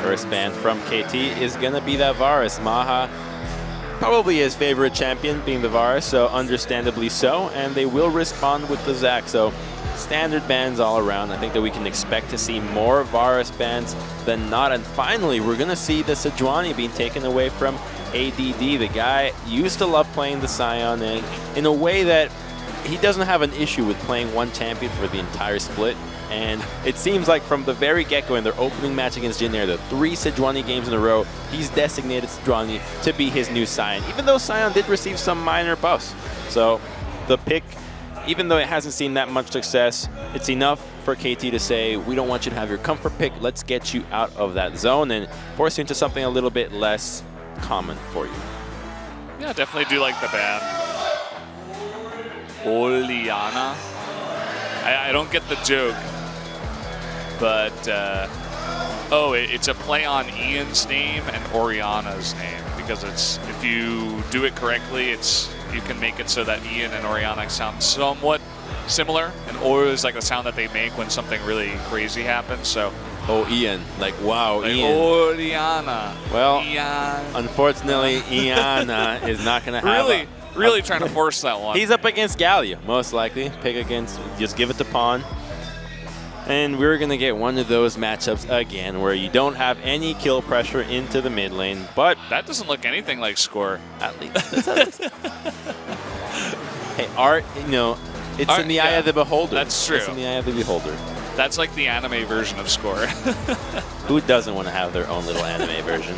First ban from KT is going to be that Varus. Maha, probably his favorite champion being the Varus, so understandably so. And they will respond with the Zac. So standard bans all around. I think that we can expect to see more Varus bans than not. And finally, we're going to see the Sejuani being taken away from ADD. The guy used to love playing the Scion, and in a way that he doesn't have an issue with playing one champion for the entire split. And it seems like from the very get-go in their opening match against Jin Air, the 3 Sejuani games in a row, he's designated Sejuani to be his new Scion, even though Scion did receive some minor buffs. So the pick, even though it hasn't seen that much success, it's enough for KT to say, we don't want you to have your comfort pick, let's get you out of that zone and force you into something a little bit less common for you. Yeah, definitely do like the ban. Oliana. I don't get the joke, but oh, it's a play on Ian's name and Oriana's name, because it's, if you do it correctly, you can make it so that Ian and Oriana sound somewhat similar, and or is like the sound that they make when something really crazy happens. So oh, Ian, like wow, like Ian. Oriana. Well, Ian. Unfortunately, Iana is not going to have really trying to force that one. He's up against Galio, most likely. Pick against, just give it to Pawn. And we're going to get one of those matchups again where you don't have any kill pressure into the mid lane, but that doesn't look anything like Score. At least. Hey, art, you know, it's art, in the eye of the beholder. That's true. It's in the eye of the beholder. That's like the anime version of Score. Who doesn't want to have their own little anime version?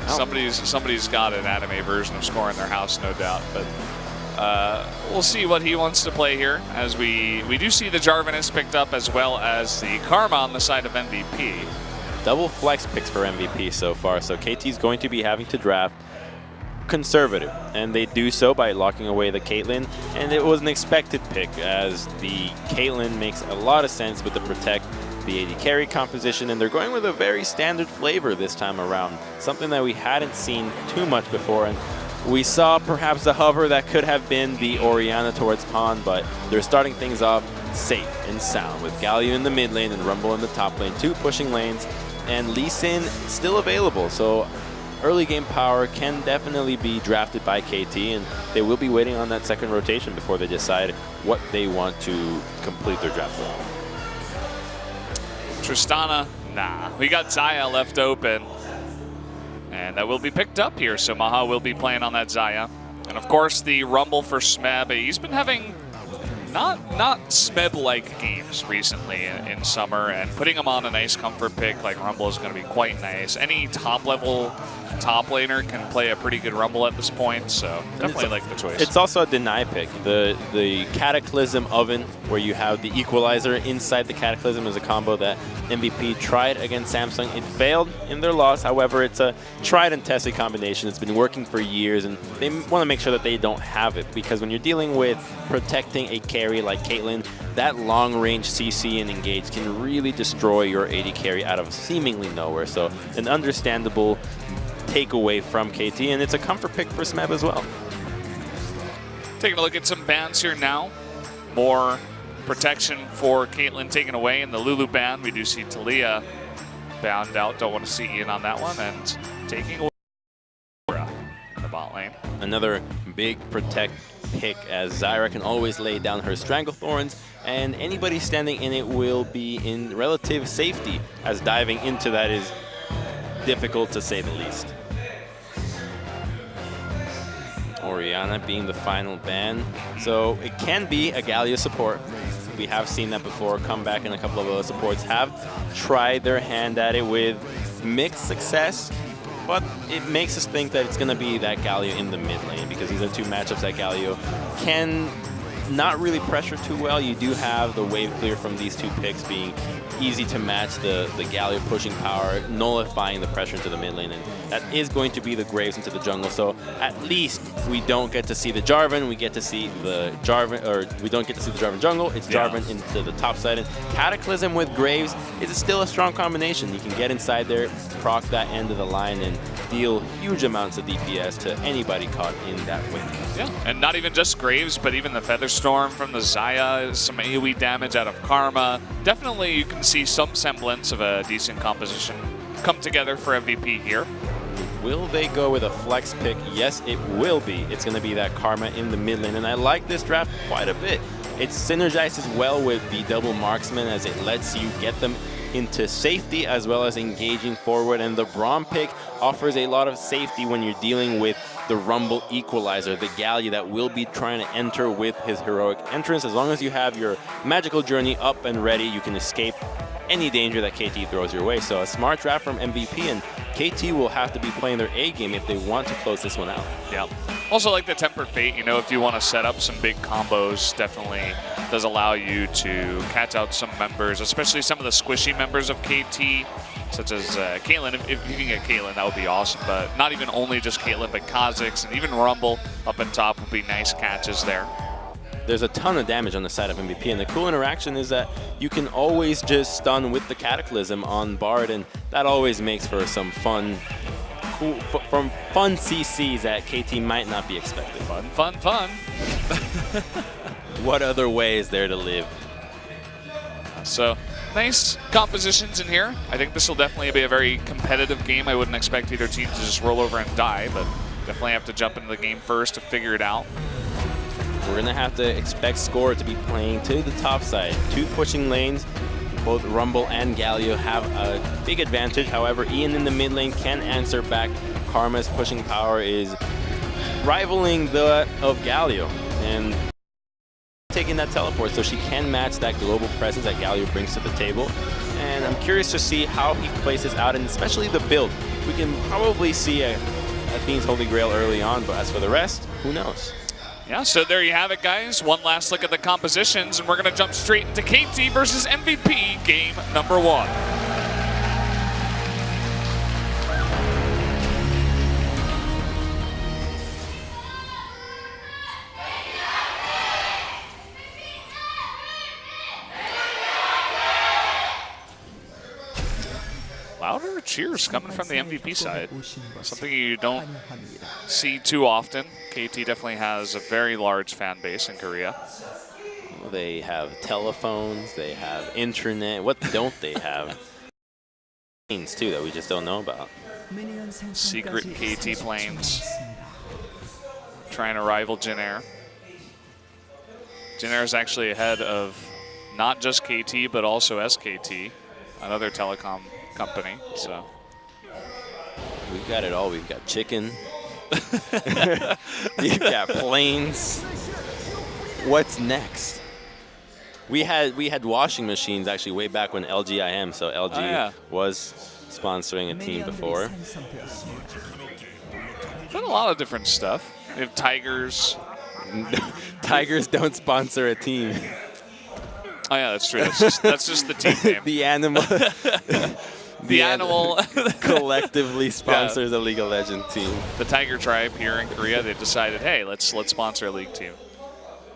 Somebody's got an anime version of Score in their house, no doubt. But we'll see what he wants to play here, as we do see the Jarvan is picked up, as well as the Karma on the side of MVP. Double flex picks for MVP so far, so KT's going to be having to draft conservative, and they do so by locking away the Caitlyn, and it was an expected pick, as the Caitlyn makes a lot of sense with the protect, the AD carry composition, and they're going with a very standard flavor this time around, something that we hadn't seen too much before. And we saw perhaps a hover that could have been the Oriana towards Pawn, but they're starting things off safe and sound with Galio in the mid lane and Rumble in the top lane, 2 pushing lanes, and Lee Sin still available. So early game power can definitely be drafted by KT, and they will be waiting on that second rotation before they decide what they want to complete their draft with. Tristana, nah. We got Xayah left open, and that will be picked up here. So Maha will be playing on that Xayah. And of course, the Rumble for Smeb. He's been having not Smeb-like games recently in summer, and putting him on a nice comfort pick like Rumble is going to be quite nice. Any top-level top laner can play a pretty good Rumble at this point, so definitely like the choice. It's also a deny pick. The Cataclysm Oven, where you have the Equalizer inside the Cataclysm, is a combo that MVP tried against Samsung. It failed in their loss. However, it's a tried and tested combination. It's been working for years, and they want to make sure that they don't have it, because when you're dealing with protecting a carry like Caitlyn, that long-range CC and engage can really destroy your AD carry out of seemingly nowhere. So an understandable takeaway from KT, and it's a comfort pick for Smeb as well. Taking a look at some bans here now. More protection for Caitlyn taken away in the Lulu ban. We do see Talia bound out. Don't want to see Ian on that one, and taking away in the bot lane. Another big protect pick, as Zyra can always lay down her Stranglethorns, and anybody standing in it will be in relative safety, as diving into that is difficult to say the least. Oriana being the final ban, so it can be a Galio support. We have seen that before. Comeback and a couple of other supports have tried their hand at it with mixed success, but it makes us think that it's going to be that Galio in the mid lane, because these are 2 matchups that Galio can not really pressure too well. You do have the wave clear from these 2 picks being easy to match the Galio pushing power, nullifying the pressure into the mid lane, and that is going to be the Graves into the jungle. So at least we don't get to see the Jarvan, we get to see the Jarvan, or we don't get to see the Jarvan jungle, it's Jarvan into the top side. And Cataclysm with Graves is still a strong combination. You can get inside there, proc that end of the line, and deal huge amounts of DPS to anybody caught in that win. Yeah, and not even just Graves, but even the Featherstorm from the Xayah, some AoE damage out of Karma. Definitely you can see some semblance of a decent composition come together for MVP here. Will they go with a flex pick? Yes, it will be. It's going to be that Karma in the mid lane, and I like this draft quite a bit. It synergizes well with the double marksman as it lets you get them into safety as well as engaging forward, and the Braum pick offers a lot of safety when you're dealing with the Rumble Equalizer, the Galio that will be trying to enter with his heroic entrance. As long as you have your magical journey up and ready, you can escape any danger that KT throws your way. So a smart draft from MVP, and KT will have to be playing their A game if they want to close this one out. Yeah. Also like the Tempered Fate, you know, if you want to set up some big combos, definitely does allow you to catch out some members, especially some of the squishy members of KT, such as Caitlyn. If you can get Caitlyn, that would be awesome. But not even only just Caitlyn, but Kha'Zix and even Rumble up on top would be nice catches there. There's a ton of damage on the side of MVP, and the cool interaction is that you can always just stun with the Cataclysm on Bard, and that always makes for some fun, fun CCs that KT might not be expecting. Fun, fun, fun. What other way is there to live? So, nice compositions in here. I think this will definitely be a very competitive game. I wouldn't expect either team to just roll over and die, but definitely have to jump into the game first to figure it out. We're going to have to expect Score to be playing to the top side. Two pushing lanes, both Rumble and Galio have a big advantage. However, Ian in the mid lane can answer back. Karma's pushing power is rivaling the of Galio, and taking that teleport, so she can match that global presence that Galio brings to the table. And I'm curious to see how he plays this out, and especially the build. We can probably see a Fiend's Holy Grail early on, but as for the rest, who knows? Yeah, so there you have it, guys. One last look at the compositions, and we're going to jump straight into KT versus MVP, game number 1. Louder cheers coming from the MVP side. Something you don't see too often. KT definitely has a very large fan base in Korea. They have telephones, they have internet. What don't they have? Planes too that we just don't know about. Secret KT planes. Trying to rival Jin Air. Jin Air is actually ahead of not just KT, but also SKT, another telecom company. So we've got it all. We've got chicken. We've got planes. What's next? We had washing machines actually way back when LGIM. So LG was sponsoring a team before. Done a lot of different stuff. We have Tigers. Tigers don't sponsor a team. Oh yeah, that's true. That's just the team name. The animal. The animal collectively sponsors a League of Legends team. The Tiger Tribe here in Korea, they decided, hey, let's sponsor a league team.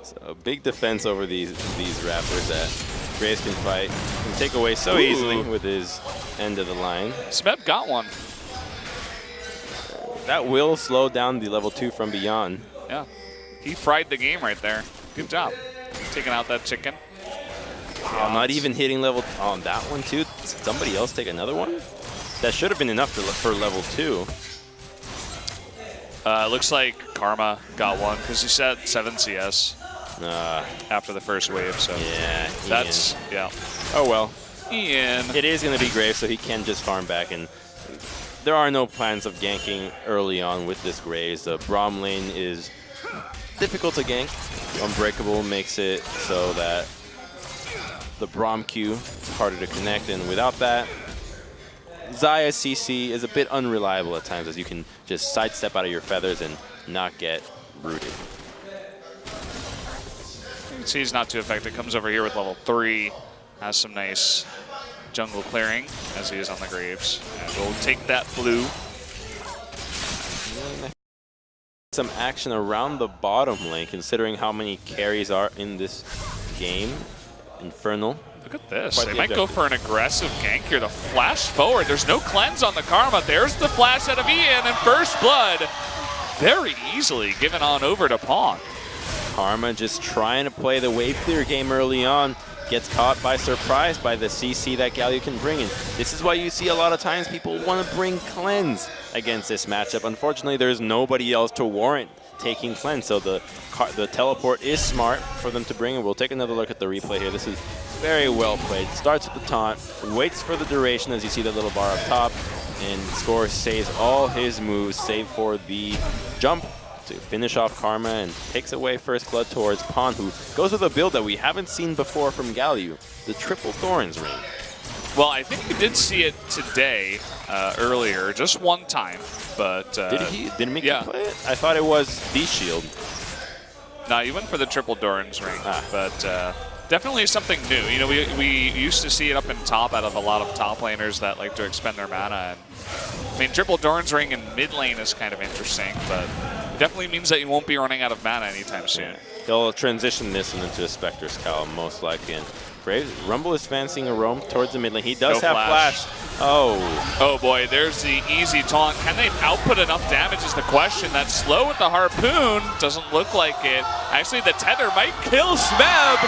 So a big defense over these Raptors that Graves can fight and take away so easily with his end of the line. Smeb got one. That will slow down the level 2 from beyond. Yeah, he fried the game right there. Good job. Taking out that chicken. Wow, not even hitting level on that one too. Did somebody else take another one? That should have been enough for level 2. Looks like Karma got one because he set 7 CS after the first wave. So yeah, that's Oh well. Ian. It is going to be Graves, so he can just farm back, and there are no plans of ganking early on with this Graves. The Braum lane is difficult to gank. Unbreakable makes it so that the Braum Q is harder to connect, and without that, Xayah CC is a bit unreliable at times, as you can just sidestep out of your feathers and not get rooted. You can see he's not too effective. Comes over here with level 3, has some nice jungle clearing as he is on the Graves. And we'll take that blue. Some action around the bottom lane, considering how many carries are in this game. Infernal Look at this. They might go for an aggressive gank here. The flash forward. There's no cleanse on the Karma. There's the flash out of Ian, and first blood very easily given on over to Pawn. Karma just trying to play the wave clear game early on. Gets caught by surprise by the CC that Galio can bring in. This is why you see a lot of times people want to bring cleanse against this matchup. Unfortunately, there's nobody else to warrant taking cleanse, so the teleport is smart for them to bring in. We'll take another look at the replay here. This is very well played. Starts with the taunt, waits for the duration as you see that little bar up top, and Score saves all his moves save for the jump to finish off Karma and takes away first blood towards Pawn, who goes with a build that we haven't seen before from Galio, the triple Thorns ring. Well, I think we did see it today earlier, just one time, but... Didn't make you play it? I thought it was the shield. No, he went for the triple Doran's ring, but definitely something new. You know, we used to see it up in top out of a lot of top laners that like to expend their mana. And, I mean, triple Doran's ring in mid lane is kind of interesting, but it definitely means that you won't be running out of mana anytime soon. Yeah. He'll transition this one into a Spectre's Cowl, most likely. And Graves, Rumble is fancying a roam towards the mid lane. He does have flash. Oh boy, there's the easy taunt. Can they output enough damage is the question. That's slow with the harpoon. Doesn't look like it. Actually, the tether might kill Smeb.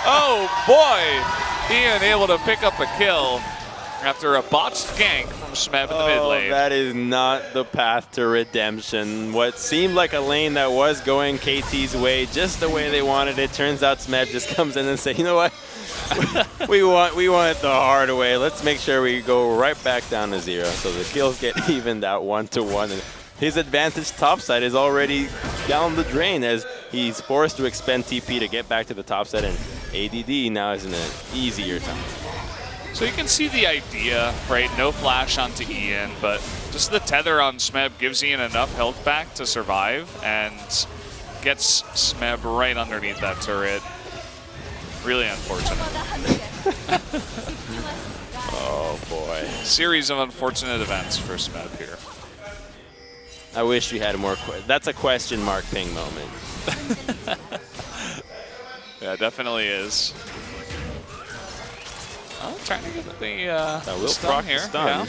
Oh boy, Ian able to pick up a kill after a botched gank from Smeb in the mid lane. That is not the path to redemption. What seemed like a lane that was going KT's way, just the way they wanted it. Turns out Smeb just comes in and says, you know what? we want it the hard way. Let's make sure we go right back down to 0. So the kills get evened out 1-1. And his advantage topside is already down the drain as he's forced to expend TP to get back to the topside, and ADD now is in an easier time. So you can see the idea, right? No flash onto Ian, but just the tether on Smeb gives Ian enough health back to survive and gets Smeb right underneath that turret. Really unfortunate. Oh boy. Series of unfortunate events for Smeb here. I wish we had more. That's a question mark ping moment. Yeah, definitely is. Oh, trying to get the stun here. Yeah.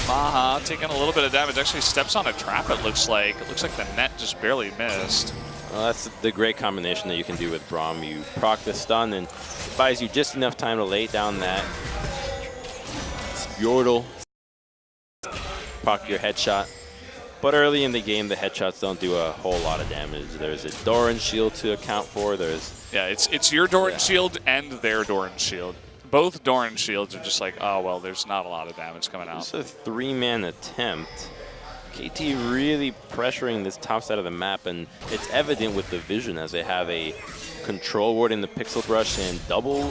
Maha taking a little bit of damage. Actually steps on a trap, it looks like. It looks like the net just barely missed. Well, that's the great combination that you can do with Braum. You proc the stun and it buys you just enough time to lay down that Yordle, proc your headshot. But early in the game, the headshots don't do a whole lot of damage. There's a Doran shield to account for. Yeah, it's your Doran shield and their Doran shield. Both Doran shields are just like, oh, well, there's not a lot of damage coming out. It's a 3-man attempt. KT really pressuring this top side of the map, and it's evident with the vision as they have a control ward in the pixel brush and double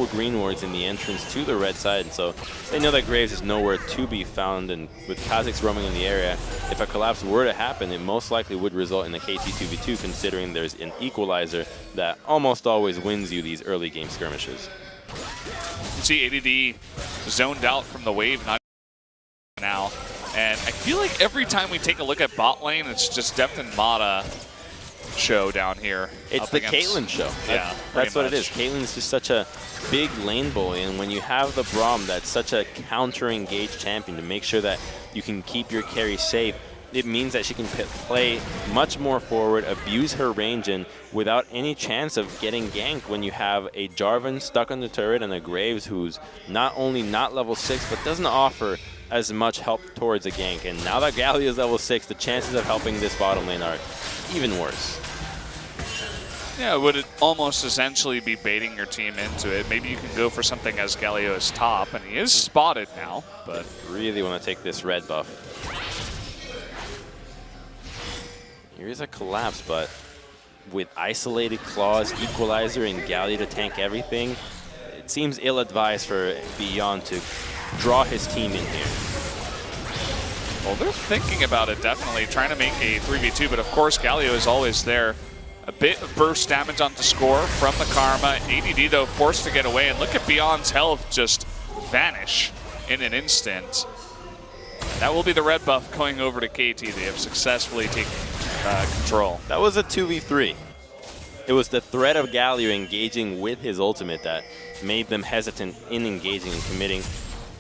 green wards in the entrance to the red side. And so they know that Graves is nowhere to be found, and with Kha'Zix roaming in the area, if a collapse were to happen, it most likely would result in a KT 2v2, considering there's an equalizer that almost always wins you these early game skirmishes. You see ADD zoned out from the wave not now. And I feel like every time we take a look at bot lane, it's just Depth and Mata show down here. It's the Caitlyn show. Yeah, that's what it is. Caitlyn is just such a big lane bully, and when you have the Braum that's such a counter-engaged champion to make sure that you can keep your carry safe, it means that she can play much more forward, abuse her range, and without any chance of getting ganked when you have a Jarvan stuck on the turret and a Graves who's not only not level 6, but doesn't offer as much help towards a gank. And now that Galio is level 6, the chances of helping this bottom lane are even worse. Yeah, would it almost essentially be baiting your team into it? Maybe you can go for something as Galio is top, and he is spotted now, but... Really want to take this red buff. Here is a collapse, but with isolated claws, equalizer, and Galio to tank everything, it seems ill-advised for Beyond to draw his team in here. Well, they're thinking about it, definitely, trying to make a 3v2, but of course Galio is always there. A bit of burst damage onto Score from the Karma. ADD, though, forced to get away, and look at Beyond's health just vanish in an instant. That will be the red buff going over to KT. They have successfully taken control. That was a 2v3. it was the threat of Galio engaging with his ultimate that made them hesitant in engaging and committing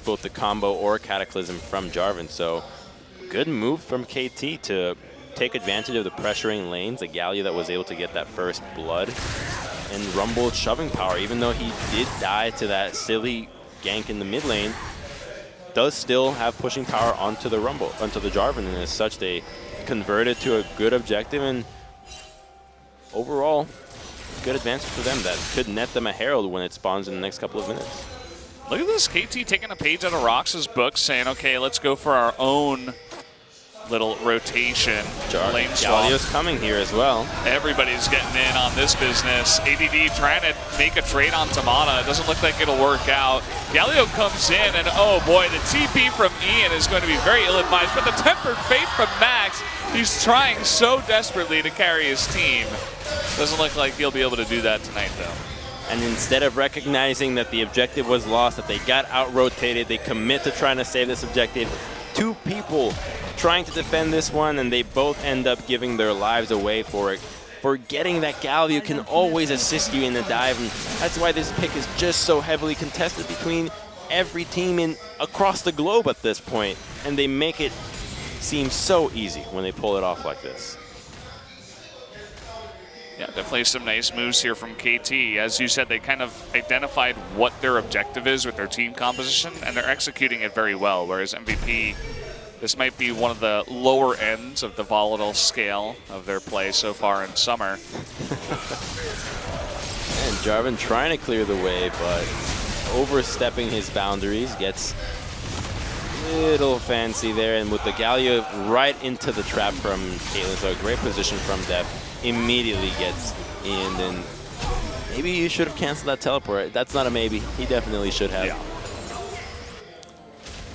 both the combo or Cataclysm from Jarvan. So good move from KT to take advantage of the pressuring lanes, the Galio that was able to get that first blood, and Rumble's shoving power, even though he did die to that silly gank in the mid lane, does still have pushing power onto the Rumble, onto the Jarvan, and as such they converted to a good objective, and overall good advantage for them that could net them a Herald when it spawns in the next couple of minutes. Look at this, KT taking a page out of Rox's book, saying, okay, let's go for our own little rotation. Lane swap. Galio's coming here as well. Everybody's getting in on this business. ADD trying to make a trade on Tamana. It doesn't look like it'll work out. Galio comes in, and oh boy, the TP from Ian is going to be very ill-advised, but the Tempered Fate from Max, he's trying so desperately to carry his team. Doesn't look like he'll be able to do that tonight, though. And instead of recognizing that the objective was lost, that they got out-rotated, they commit to trying to save this objective. Two people trying to defend this one, and they both end up giving their lives away for it. Forgetting that Galio can always assist you in the dive, and that's why this pick is just so heavily contested between every team across the globe at this point, and they make it seem so easy when they pull it off like this. Yeah, definitely some nice moves here from KT. As you said, they kind of identified what their objective is with their team composition, and they're executing it very well, whereas MVP, this might be one of the lower ends of the volatile scale of their play so far in summer. And Jarvan trying to clear the way, but overstepping his boundaries, gets a little fancy there, and with the Galio right into the trap from Caitlyn, so a great position from Def, immediately gets in, and maybe you should have canceled that teleport. That's not a maybe. He definitely should have. Yeah.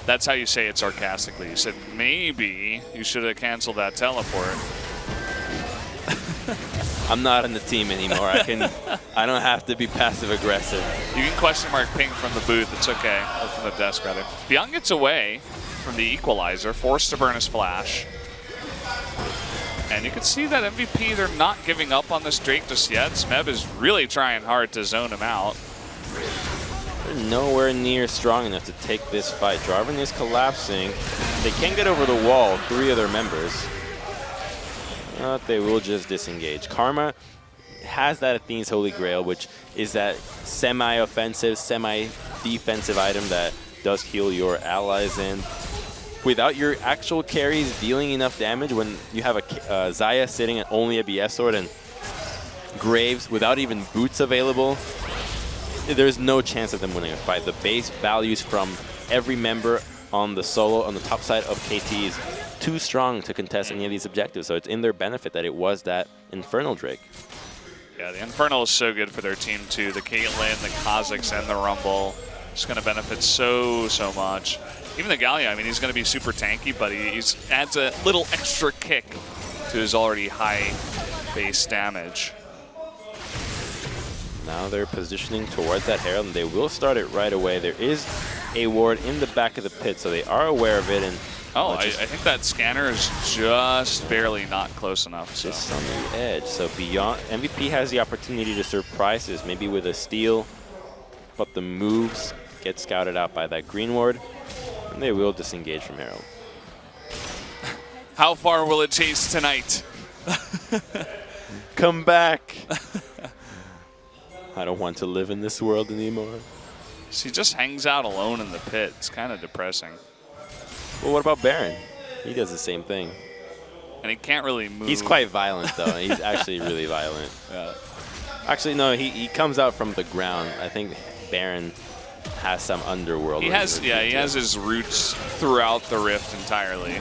That's how you say it sarcastically. You said, maybe you should have canceled that teleport. I'm not on the team anymore. I don't have to be passive aggressive. You can question mark ping from the booth. It's okay. Or from the desk, rather. Byung gets away from the equalizer, forced to burn his flash. And you can see that MVP, they're not giving up on this Drake just yet. Smeb is really trying hard to zone him out. They're nowhere near strong enough to take this fight. Jarvan is collapsing. They can't get over the wall, 3 of their members. But they will just disengage. Karma has that Athene's Holy Grail, which is that semi-offensive, semi-defensive item that does heal your allies, and without your actual carries dealing enough damage, when you have a Xayah sitting at only a BS sword and Graves without even boots available, there's no chance of them winning a fight. The base values from every member on the solo, on the top side of KT, is too strong to contest any of these objectives, so it's in their benefit that it was that Infernal Drake. Yeah, the Infernal is so good for their team too. The Caitlyn, the Kha'Zix, and the Rumble. It's going to benefit so much. Even the Galio, I mean, he's going to be super tanky, but he adds a little extra kick to his already high base damage. Now they're positioning towards that Herald, and they will start it right away. There is a ward in the back of the pit, so they are aware of it. And oh, I think that scanner is just barely not close enough. So. Just on the edge. So beyond, MVP has the opportunity to surprise this, maybe with a steal, but the moves get scouted out by that green ward, and they will disengage from Herald. How far will it chase tonight? Come back. I don't want to live in this world anymore. She just hangs out alone in the pit. It's kind of depressing. Well, what about Baron? He does the same thing. And he can't really move. He's quite violent, though. He's actually really violent. Yeah. Actually, no, he comes out from the ground. I think Baron has some underworld. He has, yeah, he has his roots throughout the rift entirely.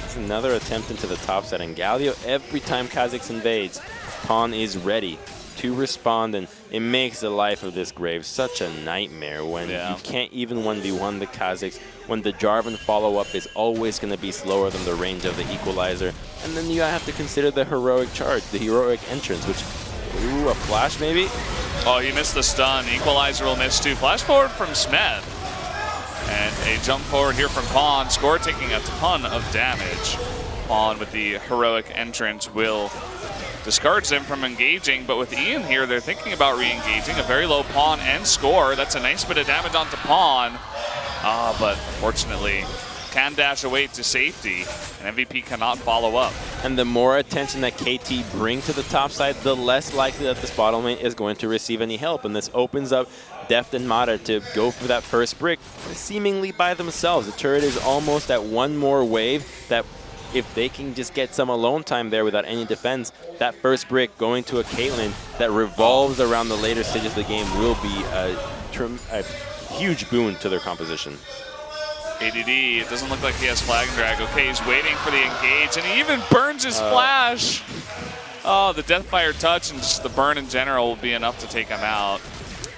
It's another attempt into the top set, and Galio, every time Kha'Zix invades, Pawn is ready to respond, and it makes the life of this Grave such a nightmare when you can't even 1v1 the Kha'Zix, when the Jarvan follow-up is always going to be slower than the range of the Equalizer, and then you have to consider the heroic charge, the heroic entrance, which, ooh, a flash maybe? Oh, he missed the stun. Equalizer will miss too. Flash forward from Smeb. And a jump forward here from Pawn. Score taking a ton of damage. Pawn with the heroic entrance will discards him from engaging, but with Ian here, they're thinking about re-engaging. A very low pawn and score. That's a nice bit of damage onto pawn. But unfortunately, can dash away to safety, and MVP cannot follow up. And the more attention that KT bring to the top side, the less likely that this bottom lane is going to receive any help. And this opens up Deft and Mata to go for that first brick, seemingly by themselves. The turret is almost at one more wave that if they can just get some alone time there without any defense, that first brick going to a Caitlyn that revolves around the later stages of the game will be a huge boon to their composition. ADD, it doesn't look like he has flag and drag. Okay, he's waiting for the engage, and he even burns his flash. Oh, the Deathfire touch and just the burn in general will be enough to take him out.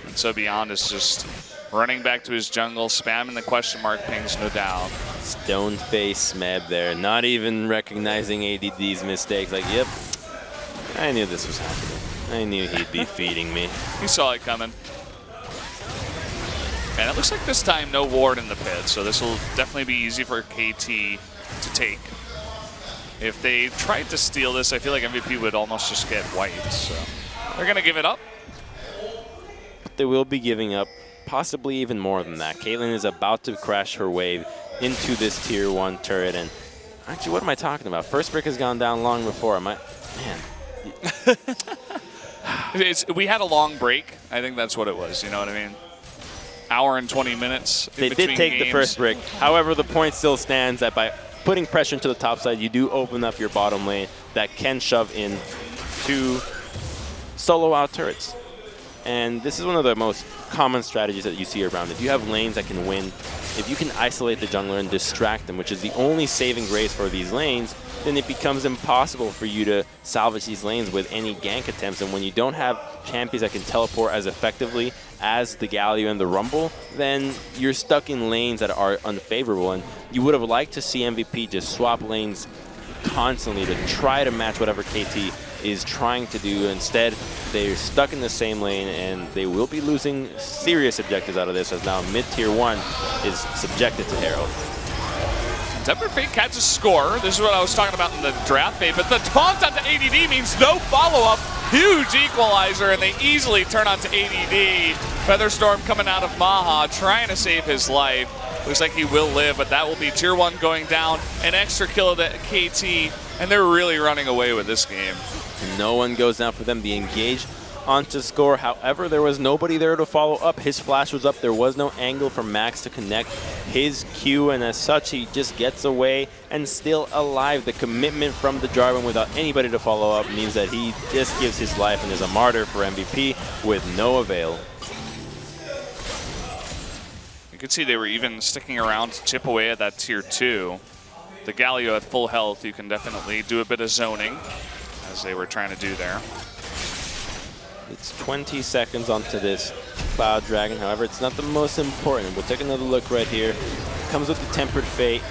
And so Beyond is just running back to his jungle, spamming the question mark pings, no doubt. Stone face Smeb there, not even recognizing ADD's mistakes. Like, yep, I knew this was happening. I knew he'd be feeding me. He saw it coming. And it looks like this time no ward in the pit, so this will definitely be easy for KT to take. If they tried to steal this, I feel like MVP would almost just get wiped, so they're going to give it up. But they will be giving up possibly even more than that. Caitlyn is about to crash her wave into this tier 1 turret, and actually, what am I talking about? First brick has gone down long before. Man. We had a long break. I think that's what it was, you know what I mean? Hour and 20 minutes. They did take the first brick. However, the point still stands that by putting pressure into the top side, you do open up your bottom lane that can shove in 2 solo out turrets. And this is one of the most common strategies that you see around. If you have lanes that can win, if you can isolate the jungler and distract them, which is the only saving grace for these lanes, then it becomes impossible for you to salvage these lanes with any gank attempts. And when you don't have champions that can teleport as effectively as the Galio and the Rumble, then you're stuck in lanes that are unfavorable. And you would have liked to see MVP just swap lanes constantly to try to match whatever KT is trying to do. Instead, they're stuck in the same lane, and they will be losing serious objectives out of this, as now mid-tier 1 is subjected to Herald. Temper Fate catches score. This is what I was talking about in the draft bait, but the taunt onto ADD means no follow-up. Huge equalizer, and they easily turn onto ADD. Featherstorm coming out of Maha, trying to save his life. Looks like he will live, but that will be tier 1 going down. An extra kill to KT, and they're really running away with this game. No one goes down for them. The engage onto score. However, there was nobody there to follow up. His flash was up. There was no angle for Max to connect his Q, and as such, he just gets away and still alive. The commitment from the Jarvan without anybody to follow up means that he just gives his life and is a martyr for MVP with no avail. You could see they were even sticking around to chip away at that tier 2. The Galio at full health, you can definitely do a bit of zoning, as they were trying to do there. It's 20 seconds onto this Cloud Dragon. However, it's not the most important. We'll take another look right here. Comes with the Tempered Fate.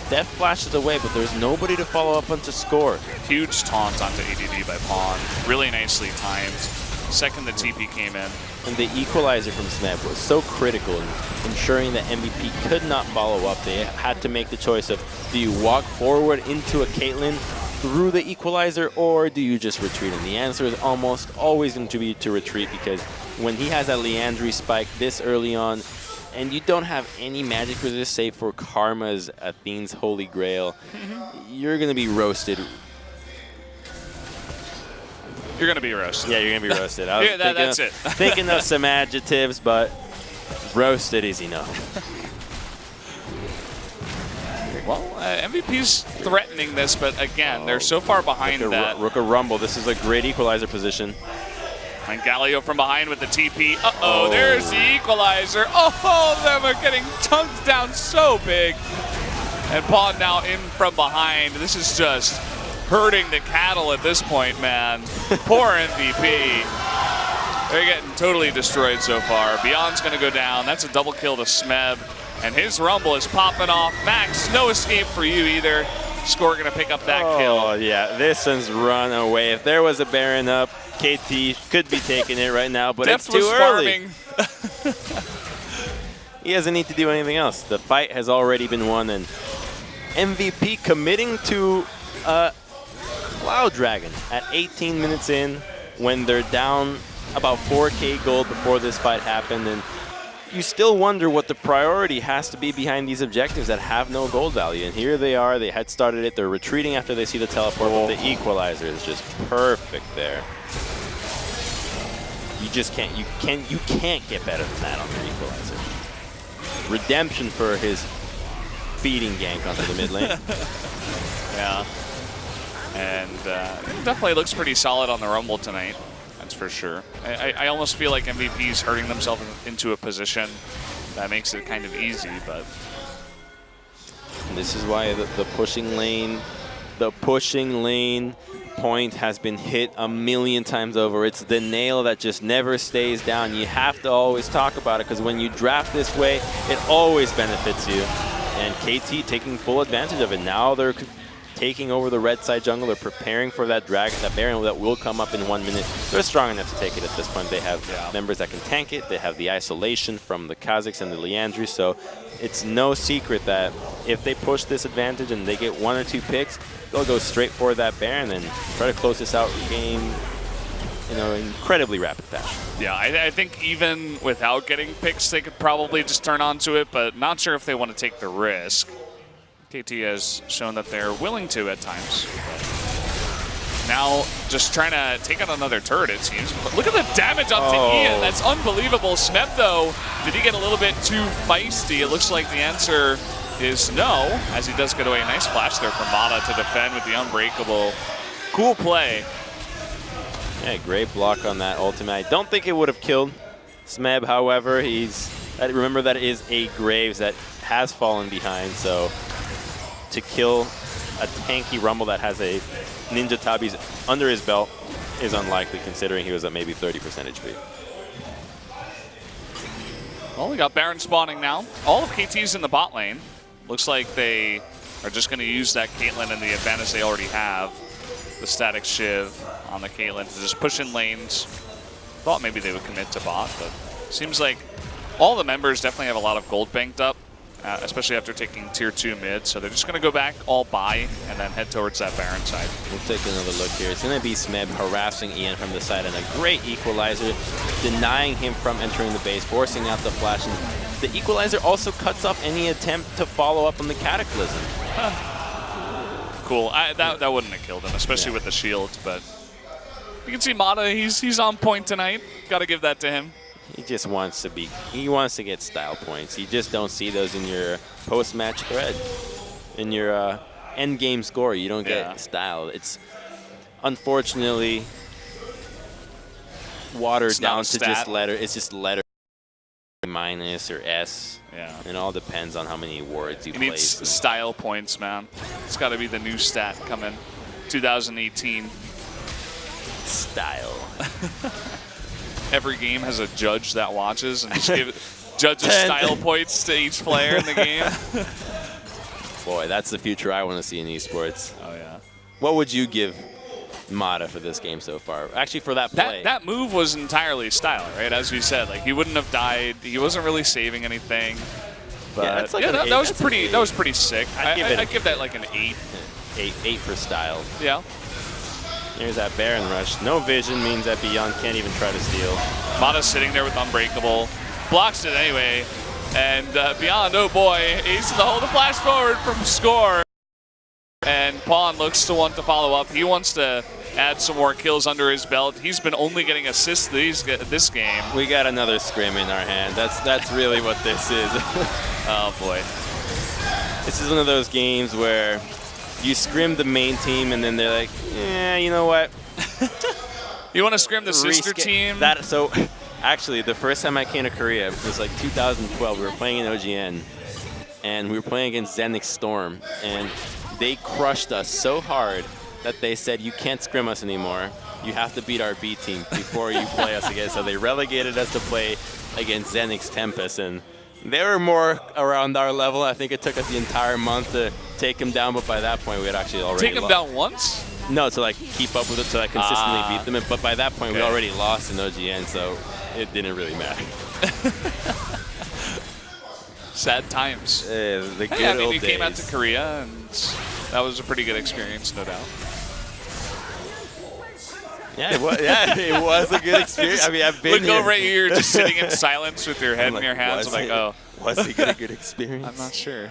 Death flashes away, but there's nobody to follow up onto score. Huge taunt onto ADD by Pawn. Really nicely timed. Second the TP came in. And the equalizer from Smeb was so critical in ensuring that MVP could not follow up. They had to make the choice of, do you walk forward into a Caitlyn through the equalizer, or do you just retreat? And the answer is almost always going to be to retreat, because when he has that Leandry spike this early on, and you don't have any magic resist save for Karma's Athene's Holy Grail, you're going to be roasted. You're going to be roasted. Yeah, you're going to be roasted. I was yeah, that's it. thinking of some adjectives, but roasted is enough. Well, MVP's threatening this, but again, they're so far behind that. Rook of Rumble. This is a great equalizer position. And Galio from behind with the TP. Uh-oh, there's the equalizer. Oh, them are getting chunked down so big. And Pawn now in from behind. This is just hurting the cattle at this point, man. Poor MVP. They're getting totally destroyed so far. Beyond's going to go down. That's a double kill to Smeb. And his Rumble is popping off. Max, no escape for you either. Score going to pick up that kill. Oh, yeah. This one's run away. If there was a Baron up, KT could be taking it right now, but it's too early. He doesn't need to do anything else. The fight has already been won, and MVP committing to Cloud Dragon at 18 minutes in, when they're down about 4K gold before this fight happened, and you still wonder what the priority has to be behind these objectives that have no gold value. And here they are, they had started it, they're retreating after they see the teleport, but the equalizer is just perfect there. You just can't, you can't get better than that on the equalizer. Redemption for his feeding gank onto the mid lane. Yeah. And it definitely looks pretty solid on the Rumble tonight. That's for sure. I almost feel like MVP's hurting themselves into a position that makes it kind of easy, but... This is why the pushing lane point has been hit a million times over. It's the nail that just never stays down. You have to always talk about it, because when you draft this way, it always benefits you. And KT taking full advantage of it. Now they're taking over the red side jungle. They're preparing for that dragon, that Baron that will come up in 1 minute. They're strong enough to take it at this point. They have members that can tank it. They have the isolation from the Kazakhs and the Leandri. So it's no secret that if they push this advantage and they get 1 or 2 picks, they'll go straight for that Baron and try to close this out game, you know, incredibly rapid fashion. Yeah, I think even without getting picks, they could probably just turn onto it, but not sure if they want to take the risk. KT has shown that they're willing to at times. Now, just trying to take out another turret, it seems. But look at the damage onto Ian. That's unbelievable. Smeb, though, did he get a little bit too feisty? It looks like the answer is no, as he does get away. Nice flash there from Mata to defend with the Unbreakable. Cool play. Yeah, great block on that ultimate. I don't think it would have killed Smeb, however. Remember that it is a Graves that has fallen behind, so to kill a tanky Rumble that has a Ninja Tabi's under his belt is unlikely, considering he was at maybe 30% HP. Well, we got Baron spawning now. All of KT's in the bot lane. Looks like they are just going to use that Caitlyn and the advantage they already have. The static Shiv on the Caitlyn to just push in lanes. Thought maybe they would commit to bot, but seems like all the members definitely have a lot of gold banked up, especially after taking tier 2 mid. So they're just going to go back, all buy, and then head towards that Baron side. We'll take another look here. It's going to be Smeb harassing Ian from the side, and a great equalizer, denying him from entering the base, forcing out the flash. And the equalizer also cuts off any attempt to follow up on the Cataclysm. Cool. That wouldn't have killed him, especially with the shield, but you can see Mata, he's on point tonight. Got to give that to him. He just wants to he wants to get style points. You just don't see those in your post-match thread. In your end game score, you don't get style. It's unfortunately watered down to just letter. It's just letter minus or S. Yeah. It all depends on how many awards you play. He needs style points, man. It's got to be the new stat coming 2018. Style. Every game has a judge that watches and just judges style points to each player in the game. Boy, that's the future I want to see in esports. Oh, yeah. What would you give Mata for this game so far? Actually, for that play. That move was entirely style, right? As we said, like he wouldn't have died. He wasn't really saving anything. But yeah, that's like that was pretty. That was pretty sick. I'd give that like an 8. 8 for style. Yeah. Here's that Baron rush. No vision means that Beyond can't even try to steal. Mata's sitting there with Unbreakable. Blocks it anyway. And Beyond, oh boy, ace to the hold the flash forward from score. And Pawn looks to want to follow up. He wants to add some more kills under his belt. He's been only getting assists this game. We got another scrim in our hand. That's really what this is. Oh boy. This is one of those games where you scrim the main team and then they're like, yeah, you know what? You want to scrim the sister team? So actually, the first time I came to Korea, it was like 2012. We were playing in OGN, and we were playing against Zenix Storm, and they crushed us so hard that they said, you can't scrim us anymore. You have to beat our B team before you play us again. So they relegated us to play against Zenix Tempest, and they were more around our level. I think it took us the entire month to take them down, but by that point, we had actually already Take them down once? No, to like keep up with it, to like consistently beat them. But by that point, we already lost in OGN, so it didn't really matter. Sad times. The good Hey, I mean, old you days. came out to Korea, and that was a pretty good experience, no doubt. Yeah, it was a good experience. I mean, I've been Look here. over at you, you're just sitting in silence with your head in your hands. I'm like, oh. Was it a good experience? I'm not sure.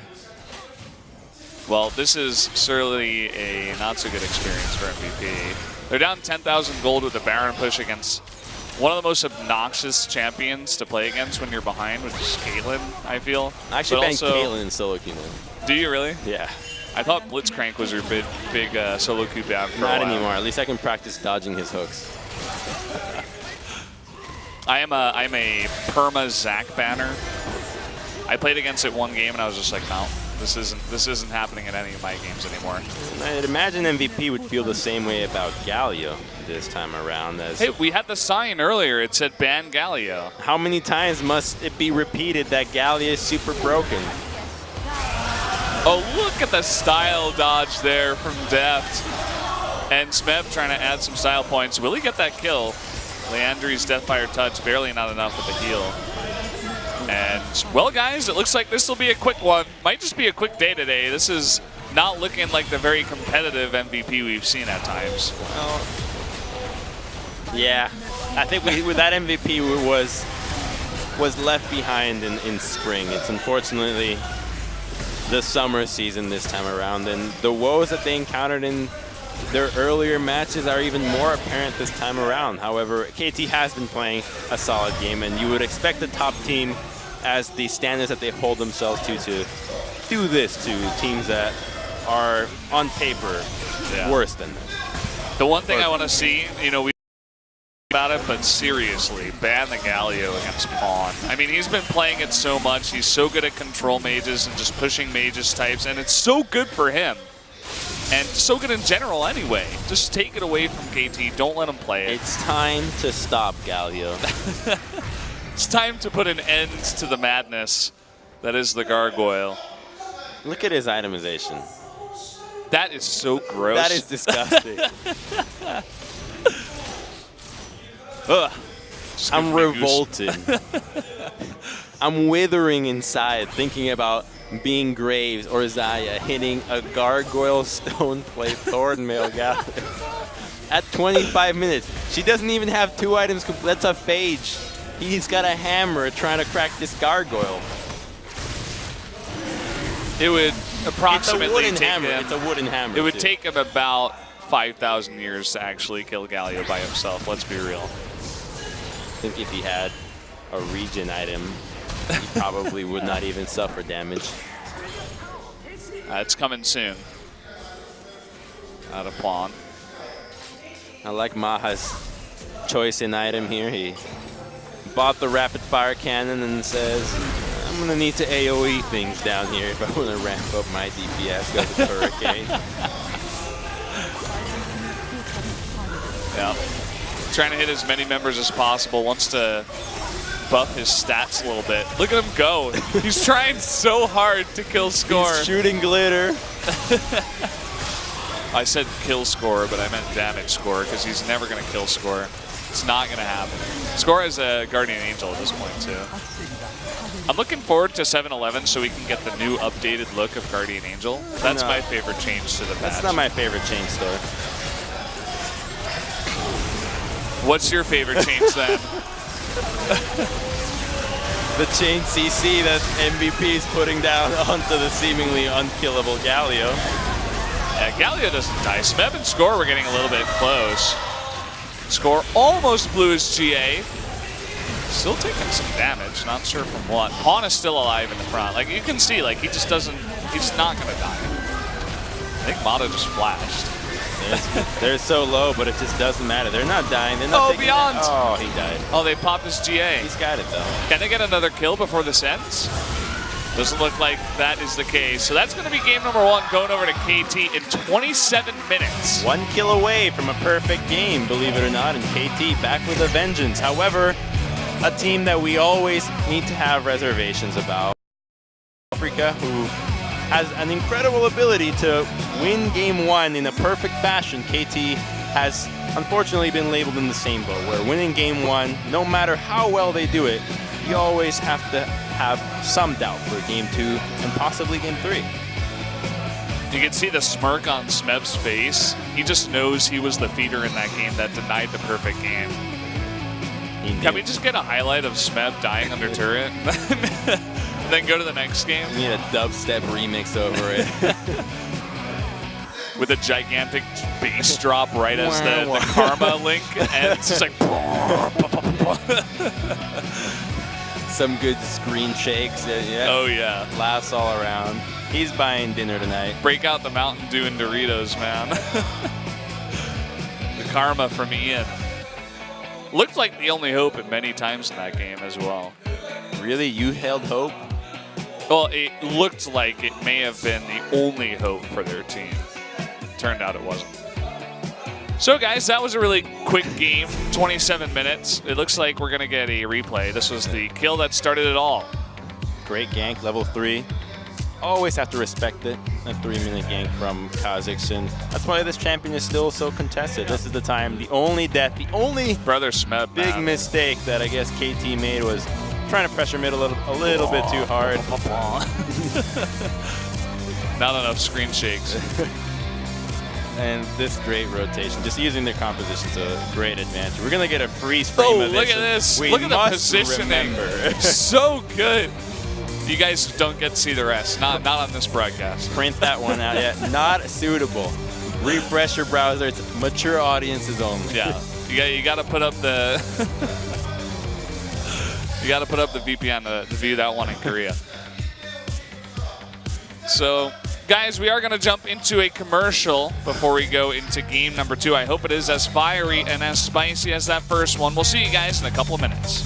Well, this is certainly a not-so-good experience for MVP. They're down 10,000 gold with a Baron push against one of the most obnoxious champions to play against when you're behind, which is Caitlyn, I feel. I actually But banned also- Caitlyn in solo queue now. Do you really? Yeah. I thought Blitzcrank was your big solo queue ban for a Not while. anymore. At least I can practice dodging his hooks. I'm a perma Zac banner. I played against it one game and I was just like, no, this isn't happening in any of my games anymore. I'd imagine MVP would feel the same way about Galio this time around. As Hey, we had the sign earlier. It said ban Galio. how many times must it be repeated that Galio is super broken? Oh, look at the style dodge there from Deft. And Smeb trying to add some style points. Will he get that kill? Leandri's Deathfire touch, barely not enough with the heal. And, well, guys, it looks like this will be a quick one. Might just be a quick day today. This is not looking like the very competitive MVP we've seen at times. Well, yeah. I think with that MVP was left behind in spring. It's unfortunately the summer season this time around, and the woes that they encountered in their earlier matches are even more apparent this time around. However, KT has been playing a solid game, and you would expect the top team, as the standards that they hold themselves to do this to teams that are on paper worse than them. The one thing I want to see, you know, we about it, but seriously, ban the Galio against Pawn. I mean, he's been playing it so much. He's so good at control mages and just pushing mages types, and it's so good for him. And so good in general anyway. Just take it away from KT. Don't let him play it. It's time to stop Galio. It's time to put an end to the madness that is the Gargoyle. Look at his itemization. That is so gross. That is disgusting. Ugh. I'm revolted. I'm withering inside thinking about being Graves or Zaya hitting a Gargoyle Stone Plate Thornmail Galio at 25 minutes. She doesn't even have 2 items complete. That's a Phage. He's got a hammer trying to crack this Gargoyle. It would approximately it's a wooden take hammer. him. It's a wooden hammer. It would too. take him about 5,000 years to actually kill Galio by himself. Let's be real. I think if he had a regen item, he probably would not even suffer damage. It's coming soon. Out of Pawn. I like Maha's choice in item here. He bought the rapid fire cannon and says, I'm going to need to AoE things down here if I want to ramp up my DPS, go with Hurricane. Yeah. Trying to hit as many members as possible. Wants to buff his stats a little bit. Look at him go. He's trying so hard to kill score. He's shooting glitter. I said kill score, but I meant damage score because he's never going to kill score. It's not going to happen. Score is a Guardian Angel at this point, too. I'm looking forward to 7-11 so we can get the new updated look of Guardian Angel. That's my favorite change to the patch. That's not my favorite change, though. What's your favorite change then? The chain CC that MVP is putting down onto the seemingly unkillable Galio. Yeah, Galio doesn't die. Smeb and Score were getting a little bit close. Score almost blew his GA. Still taking some damage, not sure from what. Pawn is still alive in the front. Like, you can see, like, he's just not going to die. I think Mata just flashed. They're so low, but it just doesn't matter. They're not dying. They're not taking Beyond! Oh, he died. Oh, they popped his GA. He's got it, though. Can they get another kill before this ends? Doesn't look like that is the case. So that's going to be game number 1 going over to KT in 27 minutes. 1 kill away from a perfect game, believe it or not, and KT back with a vengeance. However, a team that we always need to have reservations about. Africa, who has an incredible ability to win game 1 in a perfect fashion. KT has unfortunately been labeled in the same boat, where winning game 1, no matter how well they do it, you always have to have some doubt for game 2 and possibly game 3. You can see the smirk on Smeb's face. He just knows he was the feeder in that game that denied the perfect game. Can we just get a highlight of Smeb dying under turret? Then go to the next game? We need a dubstep remix over it. With a gigantic bass drop right as the Karma link ends. It's like... Some good screen shakes. Yeah. Oh, yeah. Laughs all around. He's buying dinner tonight. Break out the Mountain Dew and Doritos, man. The Karma from Ian. Looked like the only hope at many times in that game as well. Really? You held hope? Well, it looked like it may have been the only hope for their team. Turned out it wasn't. So, guys, that was a really quick game, 27 minutes. It looks like we're going to get a replay. This was the kill that started it all. Great gank, level 3. Always have to respect it. A 3-minute gank from Kazakhstan. That's why this champion is still so contested. This is the time. The only death, the only Brother Smeb, big mistake that I guess KT made was trying to pressure mid a little bit too hard. Not enough screen shakes. And this great rotation, just using their composition to a great advantage. We're going to get a freeze frame of this. Look at this. We look at the must positioning. So good. You guys don't get to see the rest. Not on this broadcast. Print that one out yet. Not suitable. Refresh your browser. It's mature audiences only. Yeah. You got to put up the you got to put up the VPN to view that one in Korea. So, guys, we are going to jump into a commercial before we go into game number 2. I hope it is as fiery and as spicy as that first one. We'll see you guys in a couple of minutes.